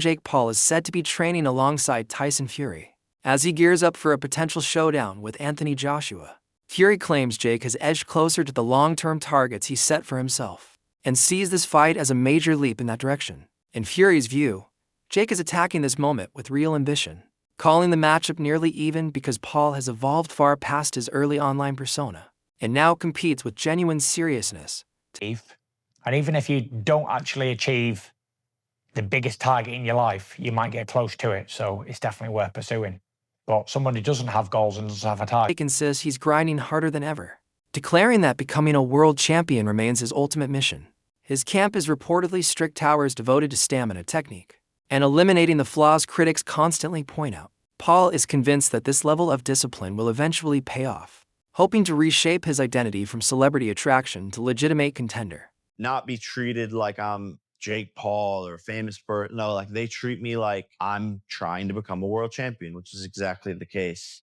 Jake Paul is said to be training alongside Tyson Fury as he gears up for a potential showdown with Anthony Joshua. Fury claims Jake has edged closer to the long-term targets he set for himself and sees this fight as a major leap in that direction. In Fury's view, Jake is attacking this moment with real ambition, calling the matchup nearly even because Paul has evolved far past his early online persona and now competes with genuine seriousness. And even if you don't actually achieve the biggest target in your life, you might get close to it, so it's definitely worth pursuing. But someone who doesn't have goals and doesn't have a target. Jake insists he's grinding harder than ever, declaring that becoming a world champion remains his ultimate mission. His camp is reportedly strict towers devoted to stamina technique and eliminating the flaws critics constantly point out. Paul is convinced that this level of discipline will eventually pay off, hoping to reshape his identity from celebrity attraction to legitimate contender. Not be treated like I'm Jake Paul or a famous person. No, like they treat me like I'm trying to become a world champion, which is exactly the case.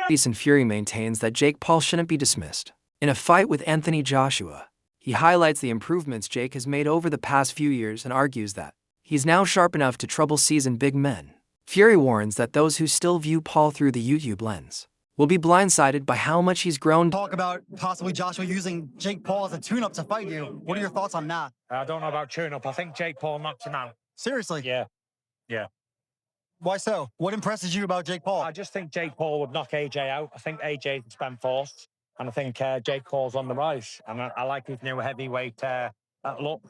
Tyson Fury maintains that Jake Paul shouldn't be dismissed. In a fight with Anthony Joshua, he highlights the improvements Jake has made over the past few years and argues that he's now sharp enough to trouble seasoned big men. Fury warns that those who still view Paul through the YouTube lens will be blindsided by how much he's grown. Talk about possibly Joshua using Jake Paul as a tune-up to fight you. What are your thoughts on that? I don't know about tune-up. I think Jake Paul knocked him out. Seriously? Yeah. Why so? What impresses you about Jake Paul? I just think Jake Paul would knock AJ out. I think AJ's spent forced, and I think Jake Paul's on the rise. And I like his new heavyweight look.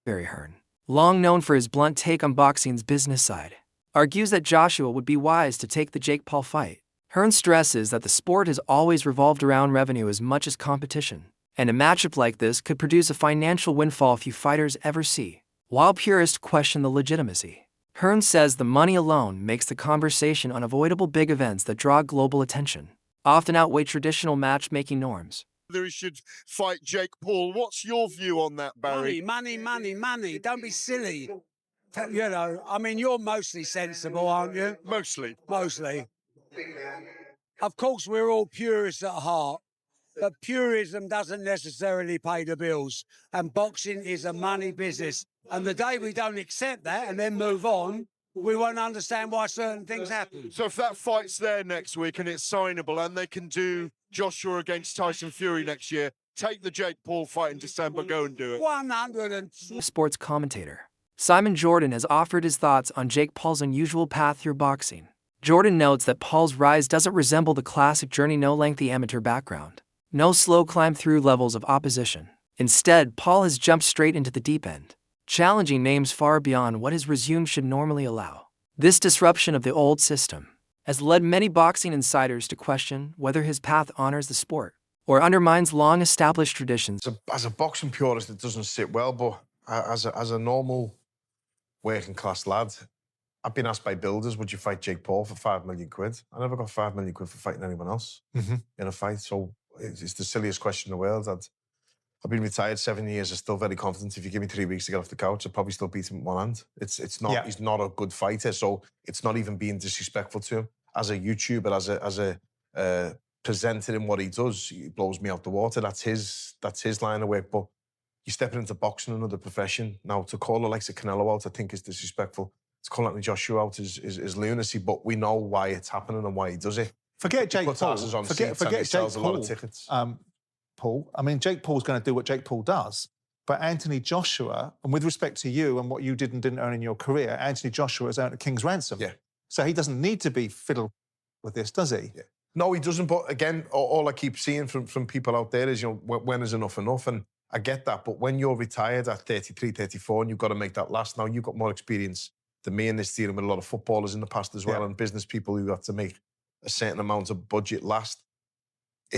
Hearn, long known for his blunt take on boxing's business side, argues that Joshua would be wise to take the Jake Paul fight. Hearn stresses that the sport has always revolved around revenue as much as competition, and a matchup like this could produce a financial windfall few fighters ever see. While purists question the legitimacy, Hearn says the money alone makes the conversation unavoidable. Big events that draw global attention often outweigh traditional matchmaking norms. Whether he should fight Jake Paul. What's your view on that, Barry? Money. Don't be silly. You know, I mean, you're mostly sensible, aren't you? Mostly. Of course, we're all purists at heart, but purism doesn't necessarily pay the bills, and boxing is a money business. And the day we don't accept that and then move on, we won't understand why certain things happen. So if that fight's there next week and it's signable and they can do Joshua against Tyson Fury next year, take the Jake Paul fight in December, go and do it. 100 Sports commentator Simon Jordan has offered his thoughts on Jake Paul's unusual path through boxing. Jordan notes that Paul's rise doesn't resemble the classic journey, no lengthy amateur background, no slow climb through levels of opposition. Instead, Paul has jumped straight into the deep end, challenging names far beyond what his resume should normally allow. This disruption of the old system has led many boxing insiders to question whether his path honors the sport or undermines long-established traditions. As a boxing purist, it doesn't sit well, but as a normal working-class lad, I've been asked by builders, would you fight Jake Paul for £5 million? I never got £5 million for fighting anyone else in a fight, so it's the silliest question in the world. I've been retired 7 years. I'm still very confident. If you give me 3 weeks to get off the couch, I'll probably still beat him with one hand. It's not. Yeah. He's not a good fighter, so it's not even being disrespectful to him. As a YouTuber, as a presenter in what he does, he blows me out the water. That's his line of work. But you're stepping into boxing, another profession. Now, to call it like a Canelo out, I think is disrespectful. To call Anthony Joshua out is lunacy, but we know why it's happening and why he does it. Forget Jake Paul. Forget Jake Paul. A lot of tickets. Paul. I mean, Jake Paul's going to do what Jake Paul does. But Anthony Joshua, and with respect to you and what you did and didn't earn in your career, Anthony Joshua has earned a king's ransom. Yeah. So he doesn't need to be fiddled with this, does he? Yeah. No, he doesn't. But again, all I keep seeing from people out there is, you know, when is enough? And I get that. But when you're retired at 33, 34, and you've got to make that last, now you've got more experience than me in this, dealing with a lot of footballers in the past as well, and business people who have to make a certain amount of budget last.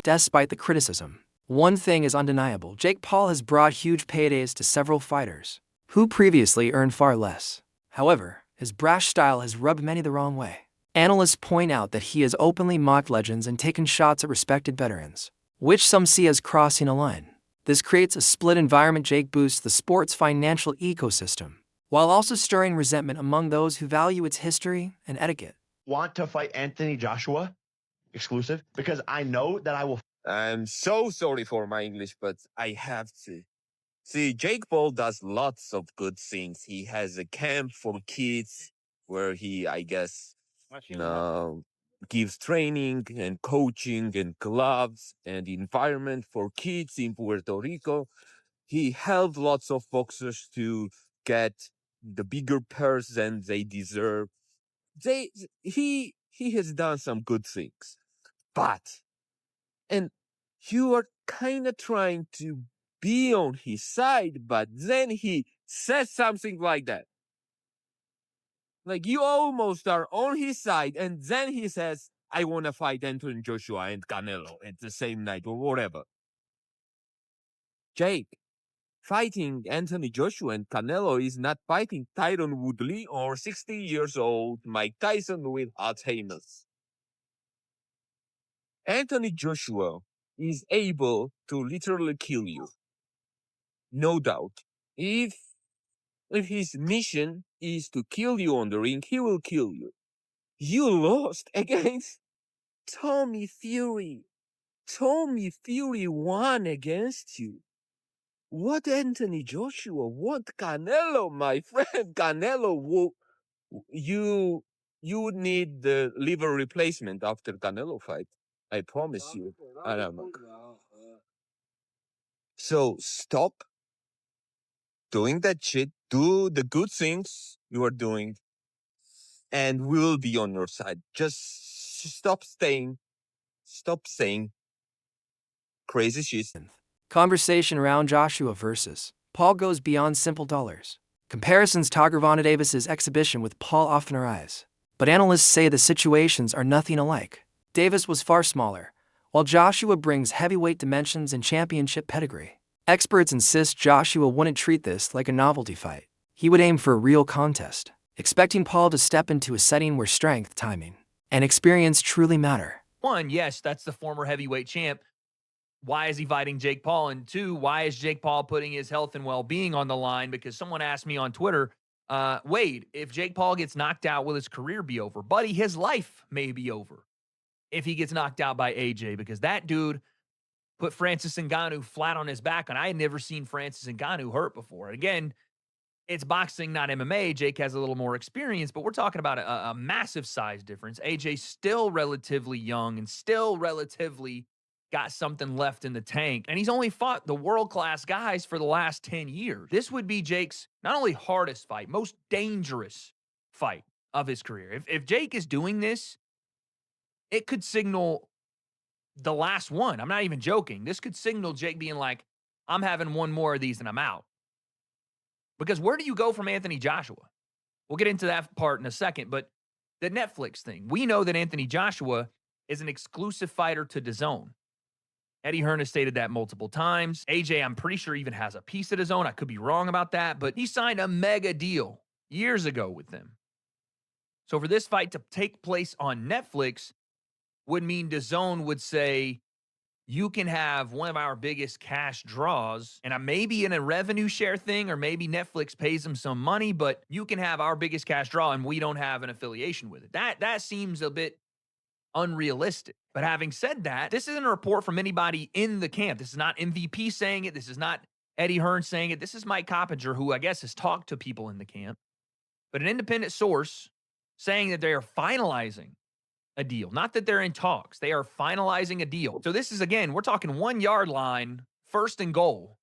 Despite the criticism, one thing is undeniable. Jake Paul has brought huge paydays to several fighters who previously earned far less. However, his brash style has rubbed many the wrong way. Analysts point out that he has openly mocked legends and taken shots at respected veterans, which some see as crossing a line. This creates a split environment. Jake boosts the sport's financial ecosystem, while also stirring resentment among those who value its history and etiquette. Want to fight Anthony Joshua exclusive? Because I know that I will. I'm so sorry for my English, but I have to. See, Jake Paul does lots of good things. He has a camp for kids where he, I guess, uh, gives training and coaching and gloves and environment for kids in Puerto Rico. He helped lots of boxers to get the bigger purse than they deserve. He has done some good things, but and you are kind of trying to be on his side, but then he says something like that. Like you almost are on his side, and then he says, I want to fight Anthony Joshua and Canelo at the same night or whatever. Jake, fighting Anthony Joshua and Canelo is not fighting Tyron Woodley or 60 years old Mike Tyson with Alzheimer's. Anthony Joshua is able to literally kill you. No doubt. If his mission is to kill you on the ring, he will kill you. You lost against Tommy Fury. Tommy Fury won against you. What Anthony Joshua? What Canelo, my friend? Canelo, you would need the liver replacement after Canelo fight. I promise you. So stop doing that shit. Do the good things you are doing, and we will be on your side. Just stop saying crazy shit. Conversation around Joshua versus Paul goes beyond simple dollars. Comparisons to Gervonta Davis's exhibition with Paul often arise, but analysts say the situations are nothing alike. Davis was far smaller, while Joshua brings heavyweight dimensions and championship pedigree. Experts insist Joshua wouldn't treat this like a novelty fight. He would aim for a real contest, expecting Paul to step into a setting where strength, timing, and experience truly matter. One, yes, that's the former heavyweight champ. Why is he fighting Jake Paul? And two, why is Jake Paul putting his health and well-being on the line? Because someone asked me on Twitter, Wade, if Jake Paul gets knocked out, will his career be over? Buddy, his life may be over if he gets knocked out by AJ, because that dude put Francis Ngannou flat on his back, and I had never seen Francis Ngannou hurt before. Again, it's boxing, not MMA. Jake has a little more experience, but we're talking about a massive size difference. AJ's still relatively young and still relatively got something left in the tank. And he's only fought the world-class guys for the last 10 years. This would be Jake's not only hardest fight, most dangerous fight of his career. If Jake is doing this, it could signal the last one. I'm not even joking. This could signal Jake being like, I'm having one more of these and I'm out. Because where do you go from Anthony Joshua? We'll get into that part in a second, but the Netflix thing. We know that Anthony Joshua is an exclusive fighter to DAZN. Eddie Hearn has stated that multiple times. AJ, I'm pretty sure, even has a piece of DAZN. I could be wrong about that, but he signed a mega deal years ago with them. So for this fight to take place on Netflix would mean DAZN would say, you can have one of our biggest cash draws, and I may be in a revenue share thing, or maybe Netflix pays them some money, but you can have our biggest cash draw, and we don't have an affiliation with it. That seems a bit unrealistic. But having said that, this isn't a report from anybody in the camp. This is not MVP saying it. This is not Eddie Hearn saying it. This is Mike Coppinger, who I guess has talked to people in the camp. But an independent source saying that they are finalizing a deal. Not that they're in talks. They are finalizing a deal. So this is, again, we're talking 1 yard line, first and goal